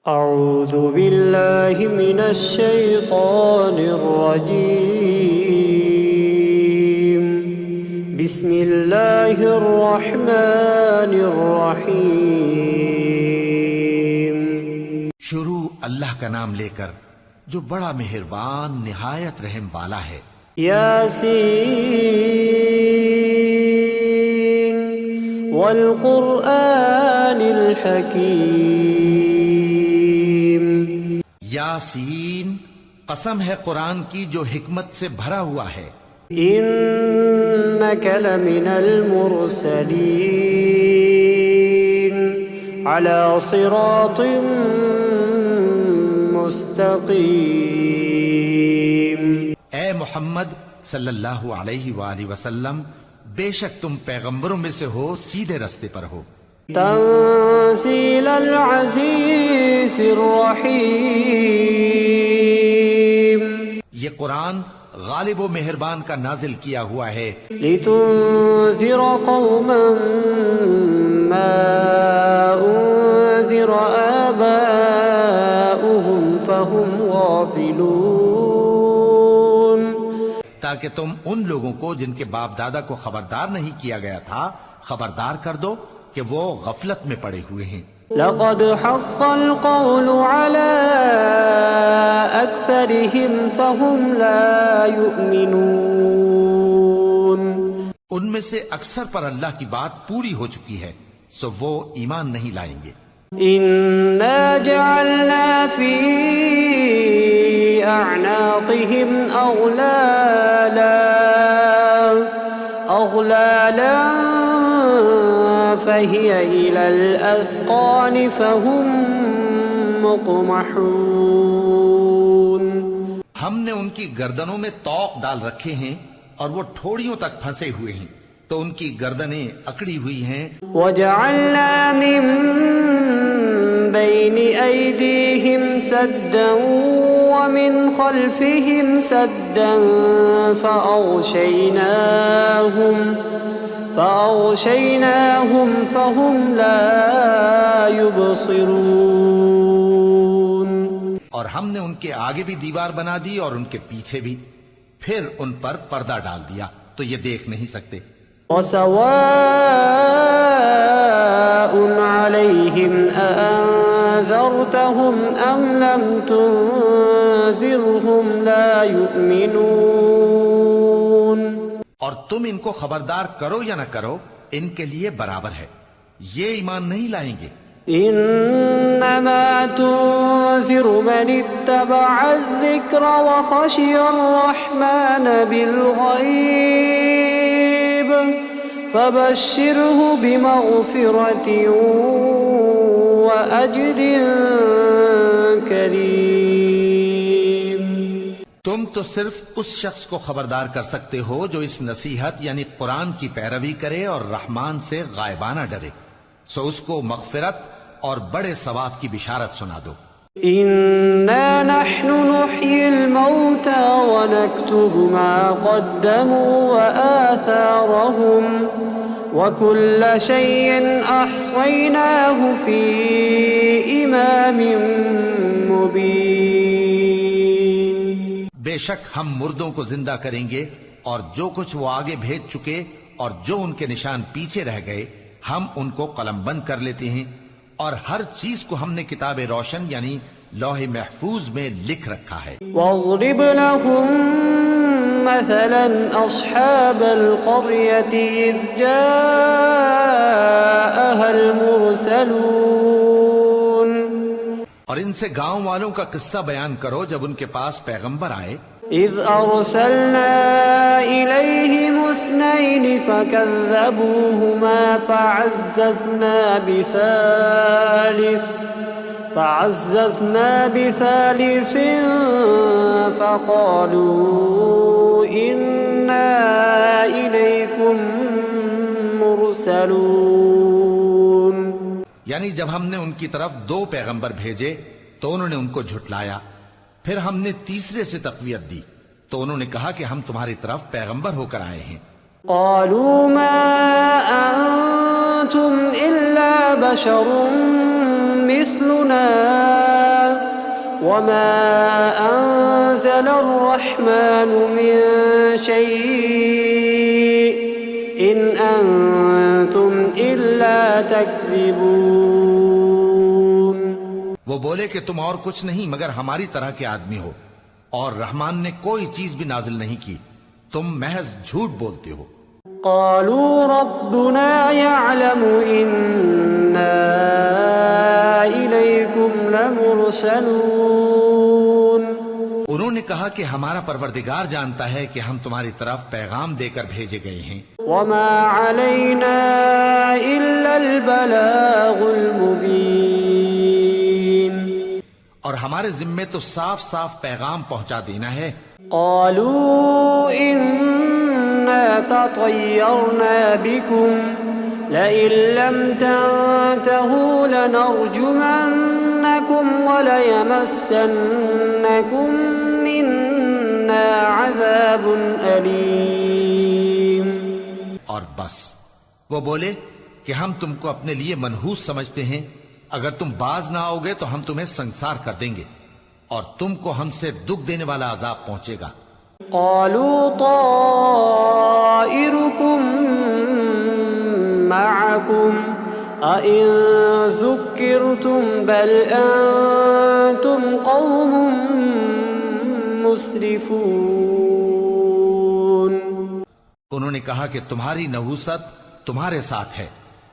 اعوذ باللہ من الشیطان الرجیم بسم اللہ الرحمن الرحیم۔ شروع اللہ کا نام لے کر جو بڑا مہربان نہایت رحم والا ہے۔ یاسین والقرآن الحکیم۔ یاسین، قسم ہے قرآن کی جو حکمت سے بھرا ہوا ہے۔ انک لمن المرسلین علی صراط مستقیم۔ اے محمد صلی اللہ علیہ وآلہ وسلم، بے شک تم پیغمبروں میں سے ہو، سیدھے رستے پر ہو۔ تنزیل العزیز الرحیم۔ یہ قرآن غالب و مہربان کا نازل کیا ہوا ہے۔ لتنذر قوما ما انذر آباؤهم فهم غافلون۔ تاکہ تم ان لوگوں کو جن کے باپ دادا کو خبردار نہیں کیا گیا تھا خبردار کر دو کہ وہ غفلت میں پڑے ہوئے ہیں۔ لقد حق القول على أكثرهم فهم لا يؤمنون۔ ان میں سے اکثر پر اللہ کی بات پوری ہو چکی ہے، سو وہ ایمان نہیں لائیں گے۔ إنا جعلنا في أعناقهم أغلالا فهي إلى الأذقان فهم مقمحون۔ ہم نے ان کی گردنوں میں طوق ڈال رکھے ہیں اور وہ ٹھوڑیوں تک پھنسے ہوئے ہیں، تو ان کی گردنیں اکڑی ہوئی ہیں۔ وجعلنا من بين أيديهم سدا ومن خلفهم سدا فأغشيناهم فهم لا يبصرون۔ اور ہم نے ان کے آگے بھی دیوار بنا دی اور ان کے پیچھے بھی، پھر ان پر پردہ ڈال دیا تو یہ دیکھ نہیں سکتے۔ وسواء عليهم أأنذرتهم أم لم تنذرهم لا يؤمنون۔ اور تم ان کو خبردار کرو یا نہ کرو، ان کے لیے برابر ہے، یہ ایمان نہیں لائیں گے۔ انما تنذر من اتبع الذکر وخشی الرحمن بالغیب فبشره بمغفرة وأجر کریم۔ تم تو صرف اس شخص کو خبردار کر سکتے ہو جو اس نصیحت یعنی قرآن کی پیروی کرے اور رحمان سے غائبانہ ڈرے، سو اس کو مغفرت اور بڑے ثواب کی بشارت سنا دو۔ انا نحن نحيي الموتى ونكتب ما قدموا وآثارهم وكل شيء احصيناه في امام مبين۔ بے شک ہم مردوں کو زندہ کریں گے اور جو کچھ وہ آگے بھیج چکے اور جو ان کے نشان پیچھے رہ گئے ہم ان کو قلم بند کر لیتے ہیں، اور ہر چیز کو ہم نے کتاب روشن یعنی لوح محفوظ میں لکھ رکھا ہے۔ واضرب لهم مثلا اصحاب القرية اذ جاءها المرسلون۔ اور ان سے گاؤں والوں کا قصہ بیان کرو جب ان کے پاس پیغمبر آئے۔ اذ ارسلنا الیہم اثنین فکذبوہما فعززنا بثالث فقالوا انا الیکم مرسلون۔ یعنی جب ہم نے ان کی طرف 2 پیغمبر بھیجے تو انہوں نے ان کو جھٹلایا، پھر ہم نے تیسرے سے تقویت دی تو انہوں نے کہا کہ ہم تمہاری طرف پیغمبر ہو کر آئے ہیں۔ قالوا ما انتم الا بشر مثلنا وما أنزل الرحمن من شيء إن أنتم إلا تكذبون. وہ بولے کہ تم اور کچھ نہیں مگر ہماری طرح کے آدمی ہو، اور رحمان نے کوئی چیز بھی نازل نہیں کی، تم محض جھوٹ بولتے ہو. قالوا ربنا يعلم إنا إليكم لمرسلون. انہوں نے کہا کہ ہمارا پروردگار جانتا ہے کہ ہم تمہاری طرف پیغام دے کر بھیجے گئے ہیں. وما علينا إلا البلاغ المبين. اور ہمارے ذمے تو صاف صاف پیغام پہنچا دینا ہے. قالوا إنا تطيرنا بكم لئن لم تنتهوا لنرجمنكم وليمسنكم منا عذاب أليم. اور بس وہ بولے کہ ہم تم کو اپنے لیے منحوس سمجھتے ہیں، اگر تم باز نہ آؤ گے تو ہم تمہیں سنسار کر دیں گے اور تم کو ہم سے دکھ دینے والا عذاب پہنچے گا. قالوا طائركم معكم أئن ذكرتم بل أنتم قوم مسرفون. انہوں نے کہا کہ تمہاری نحوست تمہارے ساتھ ہے،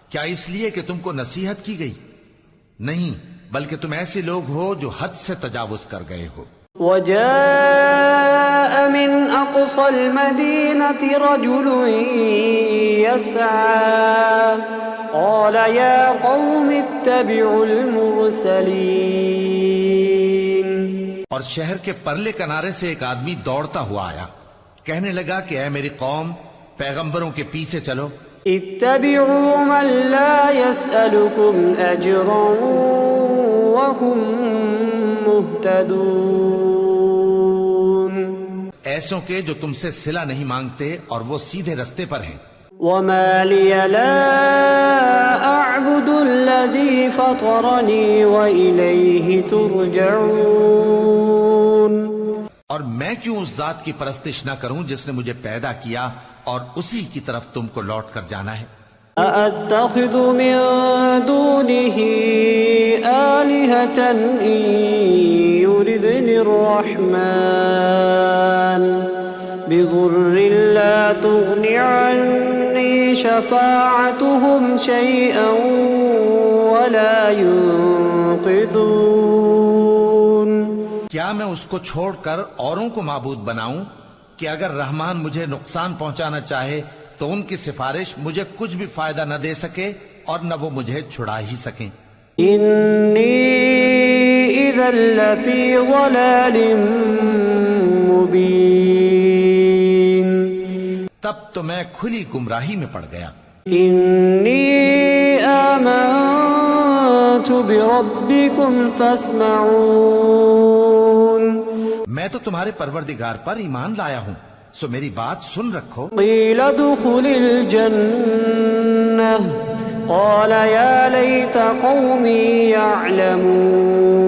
کیا اس لیے کہ تم کو نصیحت کی گئی؟ نہیں، بلکہ تم ایسے لوگ ہو جو حد سے تجاوز کر گئے ہو. وجاء من أقصى المدينة رجل يسعى قال يا قوم اتبعوا المرسلين. اور شہر کے پرلے کنارے سے ایک آدمی دوڑتا ہوا آیا، کہنے لگا کہ اے میری قوم، پیغمبروں کے پیچھے چلو. اتبعوا من لا يسألكم أجرا وهم مهتدون. ایسوں کے جو تم سے صلہ نہیں مانگتے اور وہ سیدھے رستے پر ہیں. وما لي لا أعبد الذي فطرني وإليه ترجعون. اور میں کیوں اس ذات کی پرستش نہ کروں جس نے مجھے پیدا کیا اور اسی کی طرف تم کو لوٹ کر جانا ہے. أأتخذ من دونه آلهة إن يردني الرحمن بضر لا تغن عني شفاعتهم شيئا ولا ينقذون. کیا میں اس کو چھوڑ کر اوروں کو معبود بناؤں کہ اگر رحمان مجھے نقصان پہنچانا چاہے تو ان کی سفارش مجھے کچھ بھی فائدہ نہ دے سکے اور نہ وہ مجھے چھڑا ہی سکیں. إني إذا لفي ضلال مبين. تب تو میں کھلی گمراہی میں پڑ گیا. إني آمنت بربكم فاسمعون. میں تو تمہارے پروردگار پر ایمان لایا ہوں، سو میری بات سن رکھو. قيل ادخل الجنة قال يا ليت قومي يعلمون.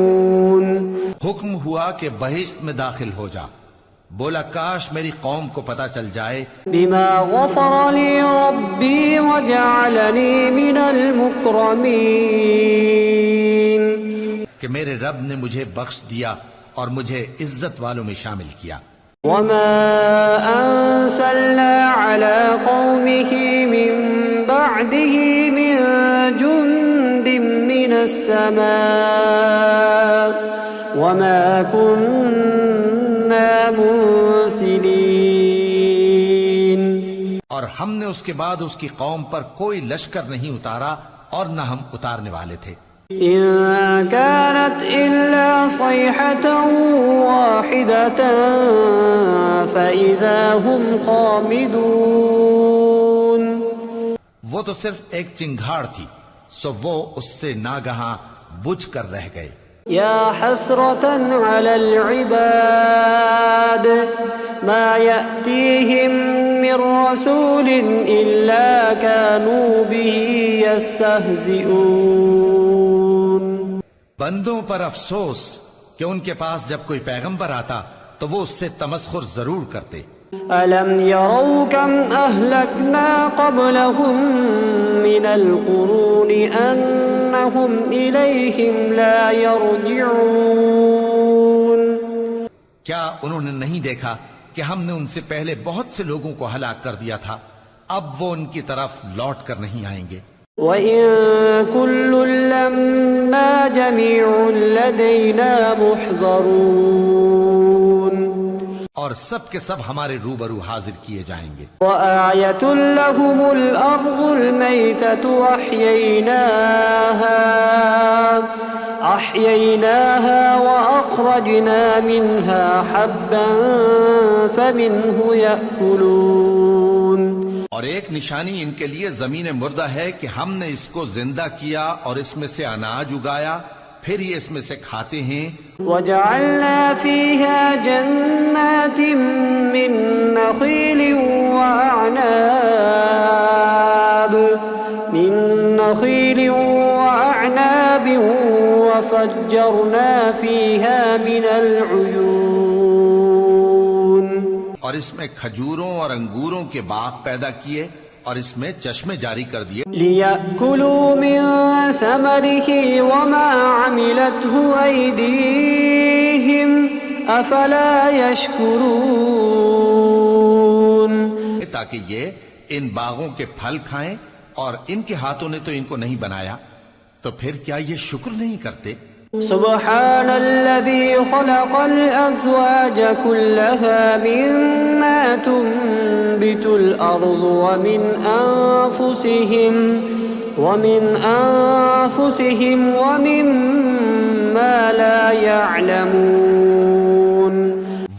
حکم ہوا کہ بہشت میں داخل ہو جا. بولا کاش میری قوم کو پتا چل جائے بما غفر لي ربي وجعلني من المكرمين. کہ میرے رب نے مجھے بخش دیا اور مجھے عزت والوں میں شامل کیا. وما أنزلنا على قومه من بعده من جند من السماء وما كنا منزلين. اور ہم نے اس کے بعد اس کی قوم پر کوئی لشکر نہیں اتارا اور نہ ہم اتارنے والے تھے. إن كانت إلا صيحة واحدة فإذا هم خامدون. وہ تو صرف ایک چنگھاڑ تھی، سو وہ اس سے ناگہاں بجھ کر رہ گئے. يا حسرة على العباد ما يأتيهم من رسول إلا كانوا به يستهزئون. بندوں پر افسوس کہ ان کے پاس جب کوئی پیغمبر آتا تو وہ اس سے تمسخر ضرور کرتے. أَلَمْ يَرَوْا كَمْ أَهْلَكْنَا قَبْلَهُمْ مِنَ الْقُرُونِ أَنَّهُمْ إِلَيْهِمْ لَا يَرْجِعُونَ. کیا انہوں نے نہیں دیکھا کہ ہم نے ان سے پہلے بہت سے لوگوں کو ہلاک کر دیا تھا، اب وہ ان کی طرف لوٹ کر نہیں آئیں گے. وَإِن كُلٌّ لَّمَّا جَمِيعٌ لَّدَيْنَا مُحْضَرُونَ. اور سب کے سب ہمارے روبرو حاضر کیے جائیں گے. وَآيَةٌ لَّهُمُ الْأَرْضُ الْمَيْتَةُ أَحْيَيْنَاهَا وَأَخْرَجْنَا مِنْهَا حَبًّا فَمِنْهُ يَأْكُلُونَ. اور ایک نشانی ان کے لیے زمین مردہ ہے کہ ہم نے اس کو زندہ کیا اور اس میں سے اناج اگایا، پھر یہ اس میں سے کھاتے ہیں. وَجَعَلْنَا فِيهَا جَنَّاتٍ مِّن نَّخِيلٍ وَأَعْنَابٍ وَفَجَّرْنَا فِيهَا مِنَ الْعُيُونِ. اور اس میں کھجوروں اور انگوروں کے باغ پیدا کیے اور اس میں چشمے جاری کر دیے. لِيَأْكُلُوا مِن ثَمَرِهِ وَمَا عَمِلَتْهُ أَيْدِيهِمْ أَفَلَا يَشْكُرُونَ. تاکہ یہ ان باغوں کے پھل کھائیں، اور ان کے ہاتھوں نے تو ان کو نہیں بنایا، تو پھر کیا یہ شکر نہیں کرتے؟ سبحان الذي خلق الأزواج كلها مما تنبت الأرض ومن أنفسهم ومما لا يعلمون.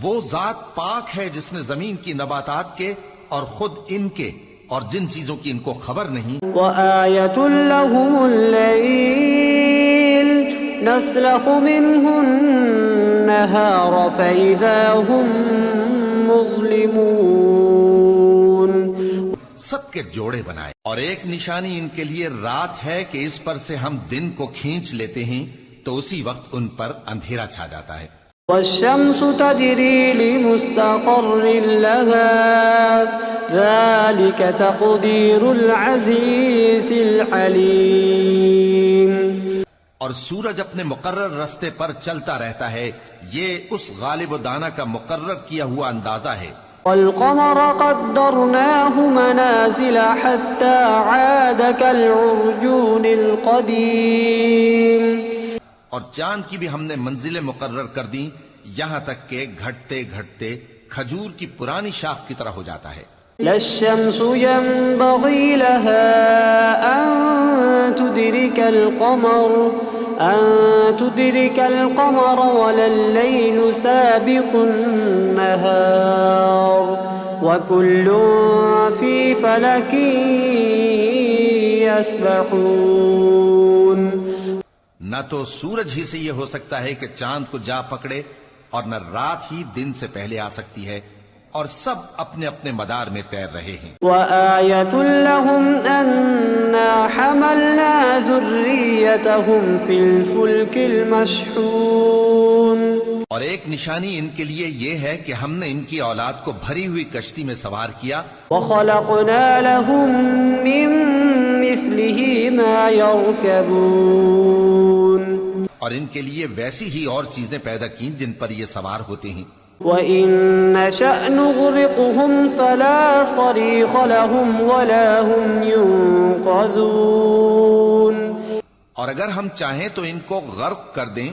وہ ذات پاک ہے جس نے زمین کی نباتات کے اور خود ان کے اور جن چیزوں کی ان کو خبر نہیں. وآية لهم الليل نسلخ منه النهار فإذا هم مظلمون. سب کے جوڑے بنائے، اور ایک نشانی ان کے لیے رات ہے کہ اس پر سے ہم دن کو کھینچ لیتے ہیں تو اسی وقت ان پر اندھیرا چھا جاتا ہے. والشمس تجري لمستقر لها ذلك تقدير العزيز العليم. اور سورج اپنے مقرر راستے پر چلتا رہتا ہے، یہ اس غالب و دانا کا مقرر کیا ہوا اندازہ ہے. والقمر قدرناه منازل حتى عاد كالعرجون القديم. اور چاند کی بھی ہم نے منزلیں مقرر کر دیں یہاں تک کہ گھٹتے گھٹتے کھجور کی پرانی شاخ کی طرح ہو جاتا ہے. لا الشمس ينبغي لها أن تدرك القمر ولا الليل سابق النهار وكل في فلك يسبحون. نہ تو سورج ہی سے یہ ہو سکتا ہے کہ چاند کو جا پکڑے، اور نہ رات ہی دن سے پہلے آ سکتی ہے، اور سب اپنے اپنے مدار میں تیر رہے ہیں. وآية لهم أنا حملنا ذريتهم في الفلك المشحون. اور ایک نشانی ان کے لیے یہ ہے کہ ہم نے ان کی اولاد کو بھری ہوئی کشتی میں سوار کیا. وخلقنا لهم من مثله ما يركبون. اور ان کے لیے ویسی ہی اور چیزیں پیدا کی جن پر یہ سوار ہوتے ہیں. وَإِن نَّشَأْ نُغْرِقْهُمْ فَلَا صَرِيخَ لَهُمْ وَلَا هُمْ يُنقَذُونَ. اور اگر ہم چاہیں تو ان کو غرق کر دیں،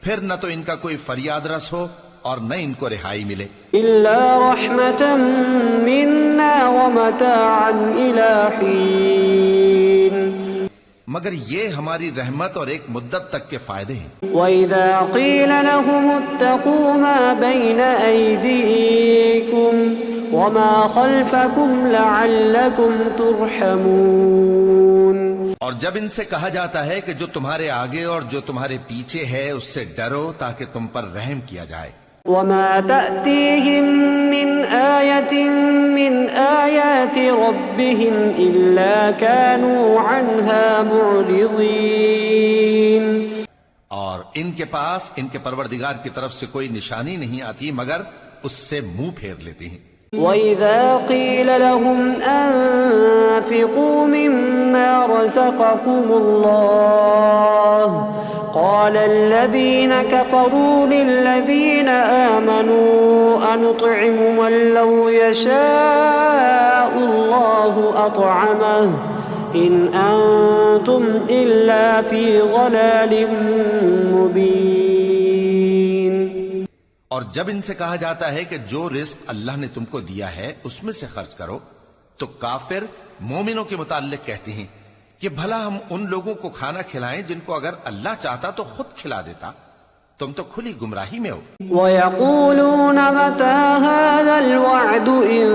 پھر نہ تو ان کا کوئی فریاد رس ہو اور نہ ان کو رہائی ملے. إِلَّا رَحْمَةً مِّنَّا وَمَتَاعًا إِلَى حِينٍ. مگر یہ ہماری رحمت اور ایک مدت تک کے فائدے ہیں. وَإِذَا قِيلَ لَهُمُ اتَّقُوا مَا بَيْنَ أَيْدِيكُمْ وَمَا خَلْفَكُمْ لَعَلَّكُمْ تُرْحَمُونَ. اور جب ان سے کہا جاتا ہے کہ جو تمہارے آگے اور جو تمہارے پیچھے ہے اس سے ڈرو تاکہ تم پر رحم کیا جائے. وَمَا تَأْتِيهِم مِّنْ آيَةٍ مِّنْ آيَاتِ رَبِّهِمْ إِلَّا كَانُوا عَنْهَا مُعْرِضِينَ. اور ان کے پاس ان کے پروردگار کی طرف سے کوئی نشانی نہیں آتی مگر اس سے منہ پھیر لیتے ہیں۔ وَإِذَا قِيلَ لَهُمْ أَنفِقُوا مِمَّا رَزَقَكُمُ اللَّهُ قَالَ الَّذِينَ كَفَرُوا لِلَّذِينَ آمَنُوا أَنُطْعِمُ مَن لَّوْ يَشَاءُ اللَّهُ أَطْعَمَهُ إِنْ أَنتُمْ إِلَّا فِي ضَلَالٍ مُّبِينٍ۔ اور جب ان سے کہا جاتا ہے کہ جو رزق اللہ نے تم کو دیا ہے اس میں سے خرچ کرو، تو کافر مومنوں کے متعلق کہتے ہیں کہ بھلا ہم ان لوگوں کو کھانا کھلائیں جن کو اگر اللہ چاہتا تو خود کھلا دیتا، تم تو کھلی گمراہی میں ہو۔ وَيَقُولُونَ مَتَى هَذَا الْوَعْدُ إِن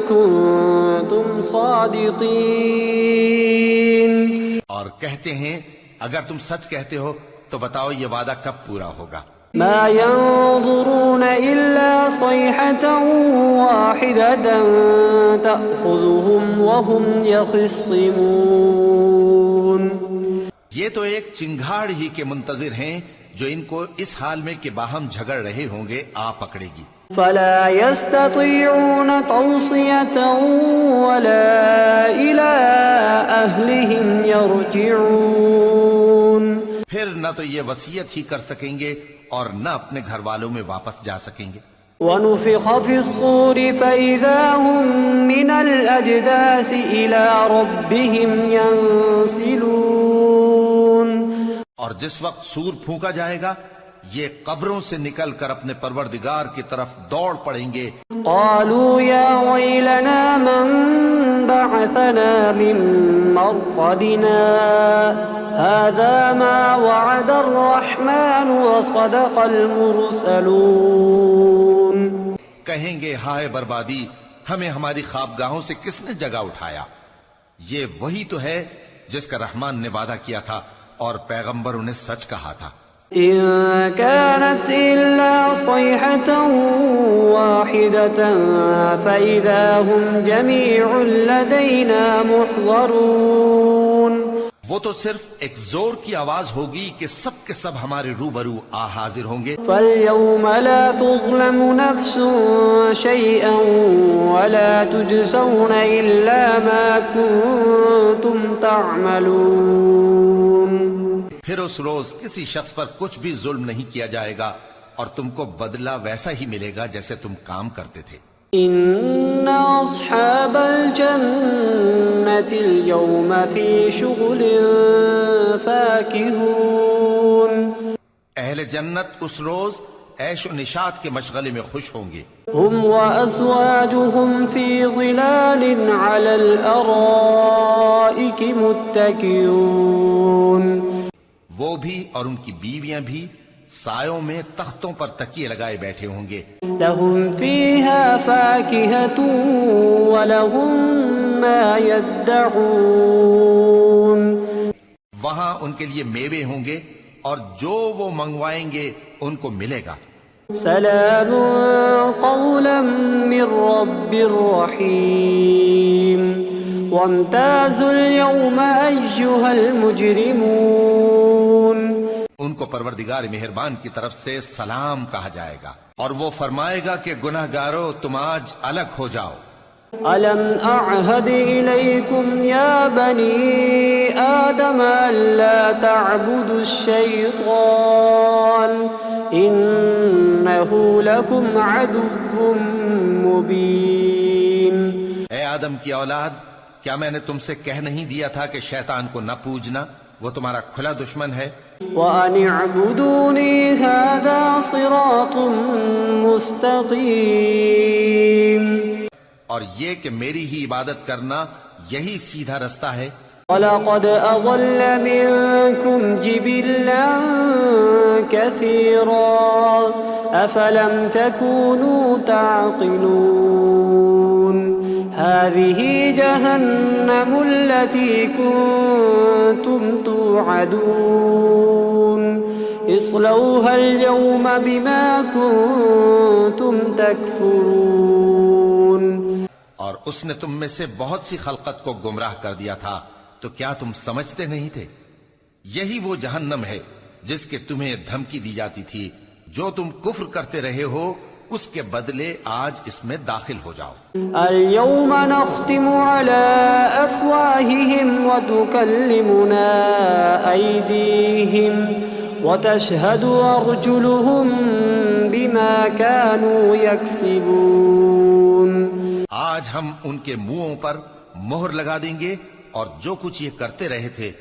كُنتُمْ صَادِقِينَ۔ اور کہتے ہیں اگر تم سچ کہتے ہو تو بتاؤ یہ وعدہ کب پورا ہوگا۔ ما ينظرون إلا صيحة واحدة تأخذهم وهم يخصمون۔ یہ تو ایک چنگھاڑ ہی کے منتظر ہیں جو ان کو اس حال میں کہ باہم جھگڑ رہے ہوں گے آ پکڑے گی۔ فلا يستطيعون توصية ولا إلى أهلهم يرجعون۔ پھر نہ تو یہ وصیت ہی کر سکیں گے اور نہ اپنے گھر والوں میں واپس جا سکیں گے۔ وَنُفِخَ فِي الصُّورِ فَإِذَا هُم مِّنَ الْأَجْدَاثِ إِلَى رَبِّهِمْ يَنسِلُونَ۔ اور جس وقت سور پھونکا جائے گا یہ قبروں سے نکل کر اپنے پروردگار کی طرف دوڑ پڑیں گے۔ قالوا يا ويلنا من بعثنا من مرقدنا هذا ما وعد الرحمن وصدق المرسلون۔ کہیں گے ہائے بربادی، ہمیں ہماری خوابگاہوں سے کس نے جگہ اٹھایا؟ یہ وہی تو ہے جس کا رحمان نے وعدہ کیا تھا اور پیغمبروں نے سچ کہا تھا۔ إن كانت إلا صيحة واحدة فإذا هم جميع لدينا محضرون۔ وہ تو صرف ایک زور کی آواز ہوگی کہ سب کے سب ہمارے روبرو آ حاضر ہوں گے۔ فاليوم لا تظلم نفس شيئا ولا تجزون إلا ما كنتم تعملون۔ پھر اس روز کسی شخص پر کچھ بھی ظلم نہیں کیا جائے گا اور تم کو بدلہ ویسا ہی ملے گا جیسے تم کام کرتے تھے۔ إن أصحاب الجنة اليوم في شغل فاكهون۔ اہل جنت اس روز عیش و نشاط کے مشغلے میں خوش ہوں گے۔ هم وأزواجهم في ظلال على الأرائك متكئون۔ وہ بھی اور ان کی بیویاں بھی سایوں میں تختوں پر تکیے لگائے بیٹھے ہوں گے۔ لهم فيها فاكهة ولهم ما يدعون۔ وہاں ان کے لیے میوے ہوں گے اور جو وہ منگوائیں گے ان کو ملے گا۔ سلام قولا من رب رحیم وامتازوا اليوم أيها المجرمون۔ ان کو پروردگار مہربان کی طرف سے سلام کہا جائے گا اور وہ فرمائے گا کہ گناہ گارو تم آج الگ ہو جاؤ۔ ألم أعهد إليكم يا بني آدم ألا تعبدوا الشيطان إنه لكم عدو مبين۔ اے آدم کی اولاد، کیا میں نے تم سے کہہ نہیں دیا تھا کہ شیطان کو نہ پوجنا، وہ تمہارا کھلا دشمن ہے۔ وَأَنِ اعْبُدُونِي هَذَا صِرَاطٌ مُسْتَقِيمٌ۔ اور یہ کہ میری ہی عبادت کرنا یہی سیدھا رستہ ہے۔ وَلَقَدْ أَضَلَّ مِنكُمْ جِبِلًّا كَثِيرًا أَفَلَمْ تَكُونُوا تَعْقِلُونَ۔ هَذِهِ جَهَنَّمُ الَّتِي كُنتُمْ تُوعَدُونَ اصْلَوْهَا الْيَوْمَ بِمَا كُنتُمْ تَكْفُرُونَ۔ اور اس نے تم میں سے بہت سی خلقت کو گمراہ کر دیا تھا، تو کیا تم سمجھتے نہیں تھے؟ یہی وہ جہنم ہے جس کے تمہیں دھمکی دی جاتی تھی، جو تم کفر کرتے رہے ہو اس کے بدلے آج اس میں داخل ہو جاؤ۔ اليوم نختم على أفواههم وتكلمنا أيديهم وتشهد أرجلهم بما كانوا يكسبون۔ آج ہم ان کے منہوں پر مہر لگا دیں گے اور جو کچھ یہ کرتے رہے تھے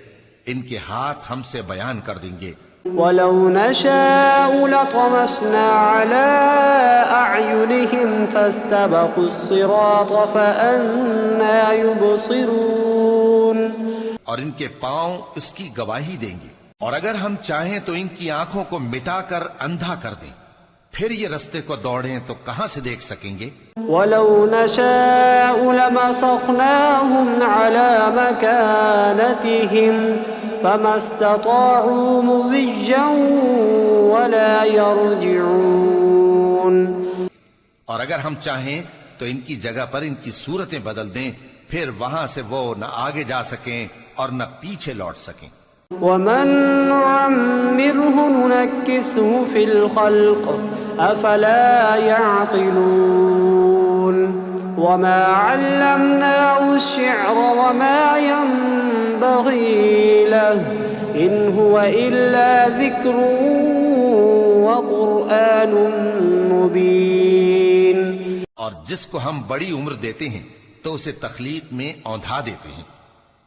ان کے ہاتھ ہم سے بیان کر دیں گے۔ وَلَوْ نَشَاءُ لَطَمَسْنَا عَلَىٰ أَعْيُنِهِمْ فَاسْتَبَقُوا الصِّرَاطَ فَأَنَّىٰ يُبْصِرُونَ۔ اور ان کے پاؤں اس کی گواہی دیں گے، اور اگر ہم چاہیں تو ان کی آنکھوں کو مٹا کر اندھا کر دیں، پھر یہ رستے کو دوڑیں تو کہاں سے دیکھ سکیں گے؟ وَلَوْ نَشَاءُ لَمَسَخْنَاهُمْ عَلَىٰ مَكَانَتِهِمْ فَمَا اسْتَطَاعُوا مُضِيًّا وَلَا يَرْجِعُونَ۔ اور اگر ہم چاہیں تو ان کی جگہ پر ان کی صورتیں بدل دیں، پھر وہاں سے وہ نہ آگے جا سکیں اور نہ پیچھے لوٹ سکیں۔ وَمَن نُّعَمِّرْهُ نُنَكِّسْهُ فِي الْخَلْقِ أَفَلَا يَعْقِلُونَ وَمَا عَلَّمْنَاهُ الشِّعْرَ وَمَا يَنبَغِي لَهُ إِنْ هُوَ إِلَّا ذِكْرٌ وَقُرْآنٌ مُبِينٌ۔ اور جس کو ہم بڑی عمر دیتے ہیں تو اسے تخلیق میں اوندھا دیتے ہیں،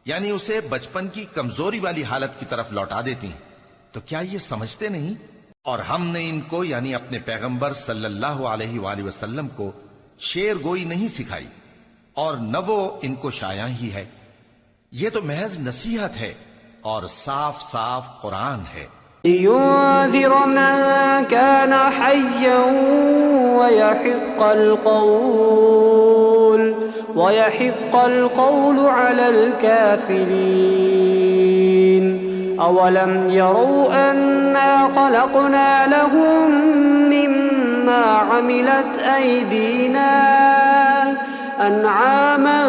یعنی اسے بچپن کی کمزوری والی حالت کی طرف لوٹا دیتے ہیں، تو کیا یہ سمجھتے نہیں؟ اور ہم نے ان کو یعنی اپنے پیغمبر صلی اللہ علیہ وآلہ وسلم کو شعر گوئی نہیں سکھائی، اور نہ وہ ان کو شایع ہی ہے، یہ تو محض نصیحت ہے اور صاف صاف قرآن ہے۔ لِيُنذِرَ مَن كَانَ حَيًّا وَيَحِقَّ الْقَوْلُ عَلَى الْكَافِرِينَ أَوَلَمْ يَرَوْا أَنَّا خَلَقْنَا لَهُم مِّمَّا عَمِلَتْ أَيْدِينَا أَنْعَامًا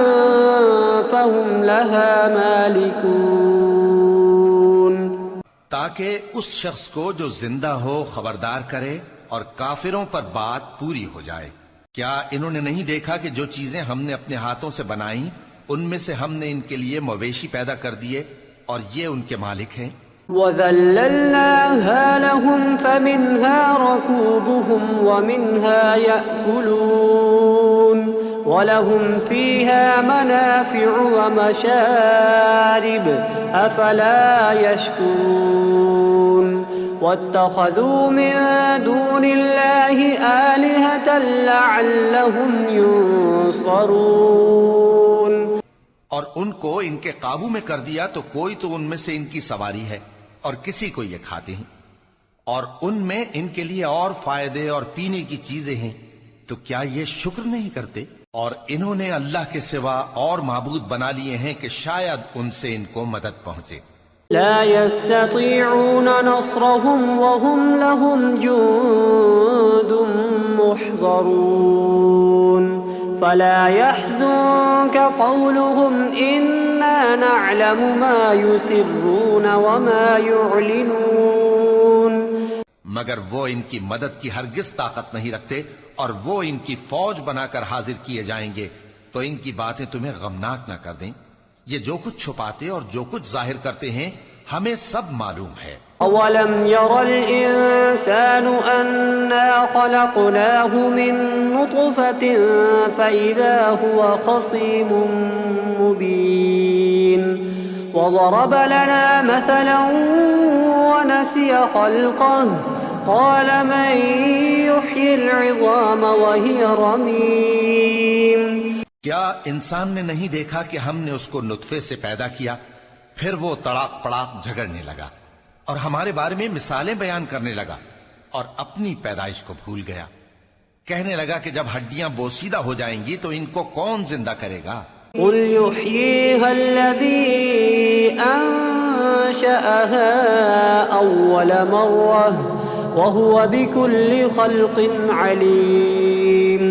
فَهُمْ لَهَا مَالِكُونَ۔ تاکہ اس شخص کو جو زندہ ہو خبردار کرے اور کافروں پر بات پوری ہو جائے۔ کیا انہوں نے نہیں دیکھا کہ جو چیزیں ہم نے اپنے ہاتھوں سے بنائیں ان میں سے ہم نے ان کے لیے مویشی پیدا کر دیے اور یہ ان کے مالک ہیں؟ وَذَلَّلْنَاهَا لَهُمْ فَمِنْهَا رَكُوبُهُمْ وَمِنْهَا يَأْكُلُونَ وَلَهُمْ فِيهَا مَنَافِعُ وَمَشَارِبُ أَفَلَا يَشْكُرُونَ وَاتَّخَذُوا مِن دُونِ اللَّهِ آلِهَةً لَعَلَّهُمْ يُنصَرُونَ۔ اور ان کو ان کے قابو میں کر دیا تو کوئی تو ان میں سے ان کی سواری ہے اور کسی کو یہ کھاتے ہیں، اور ان میں ان کے لیے اور فائدے اور پینے کی چیزیں ہیں، تو کیا یہ شکر نہیں کرتے؟ اور انہوں نے اللہ کے سوا اور معبود بنا لیے ہیں کہ شاید ان سے ان کو مدد پہنچے۔ لا يستطيعون نصرهم وهم لهم جند محضرون فلا يحزنك قولهم إنا نعلم ما يسرون وما يعلنون۔ مگر وہ ان کی مدد کی ہرگز طاقت نہیں رکھتے، اور وہ ان کی فوج بنا کر حاضر کیے جائیں گے تو ان کی باتیں تمہیں غمناک نہ کر دیں۔ یہ جو کچھ چھپاتے اور جو کچھ ظاہر کرتے ہیں ہمیں سب معلوم ہے۔ أَوَلَمْ يَرَ الْإِنسَانُ أَنَّا خَلَقْنَاهُ مِن نُّطْفَةٍ فَإِذَا هُوَ خَصِيمٌ مُّبِينٌ وَضَرَبَ لَنَا مَثَلًا وَنَسِيَ خَلْقَهُ قَالَ مَن يُحْيِي الْعِظَامَ وَهِيَ رَمِيمٌ۔ کیا انسان نے نہیں دیکھا کہ ہم نے اس کو نطفے سے پیدا کیا، پھر وہ تڑاک پڑاک جھگڑنے لگا اور ہمارے بارے میں مثالیں بیان کرنے لگا اور اپنی پیدائش کو بھول گیا، کہنے لگا کہ جب ہڈیاں بوسیدہ ہو جائیں گی تو ان کو کون زندہ کرے گا؟ قُلْ يُحْيِيهَا الَّذِي أَنشَأَهَا أَوَّلَ مَرَّةٍ وَهُوَ بِكُلِّ خَلْقٍ عَلِيمٌ۔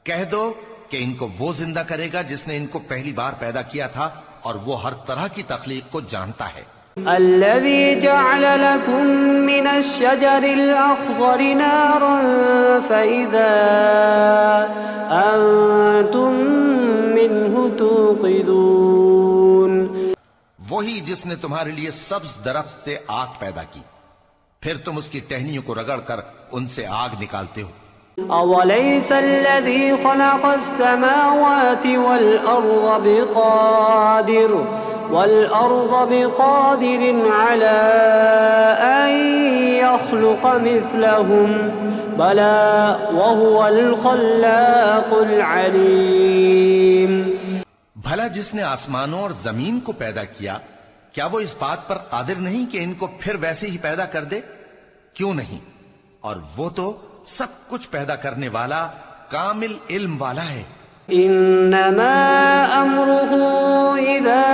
کہہ دو کہ ان کو وہ زندہ کرے گا جس نے ان کو پہلی بار پیدا کیا تھا، اور وہ ہر طرح کی تخلیق کو جانتا ہے۔ الذي جعل لكم من الشجر الأخضر نارا فإذا أنتم منه توقدون. وہی جس نے تمہارے لیے سبز درخت سے آگ پیدا کی، پھر تم اس کی ٹہنیوں کو رگڑ کر ان سے آگ نکالتے ہو. أوليس الذي خلق السماوات والأرض بقادر على أن يخلق مثلهم بلى وهو الخلاق العليم. بھلا جس نے آسمانوں اور زمین کو پیدا کیا، کیا وہ اس بات پر قادر نہیں کہ ان کو پھر ویسے ہی پیدا کر دے؟ کیوں نہیں؟ اور وہ تو سب کچھ پیدا کرنے والا، کامل علم والا ہے. انما امره اذا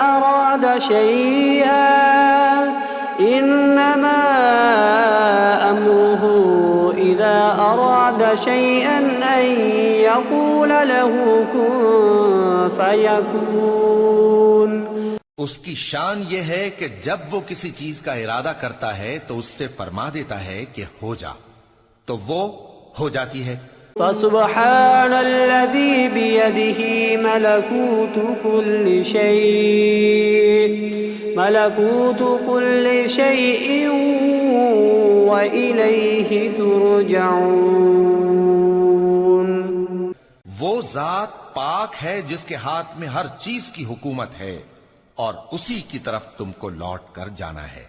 اراد شيئا ان يقول له كن فيكون. اس کی شان یہ ہے کہ جب وہ کسی چیز کا ارادہ کرتا ہے تو اس سے فرما دیتا ہے کہ ہو جا، تو وہ ہو جاتی ہے. فسبحان الذي بيده ملكوت كل شيء وإليه ترجعون. وہ ذات پاک ہے جس کے ہاتھ میں ہر چیز کی حکومت ہے اور اسی کی طرف تم کو لوٹ کر جانا ہے.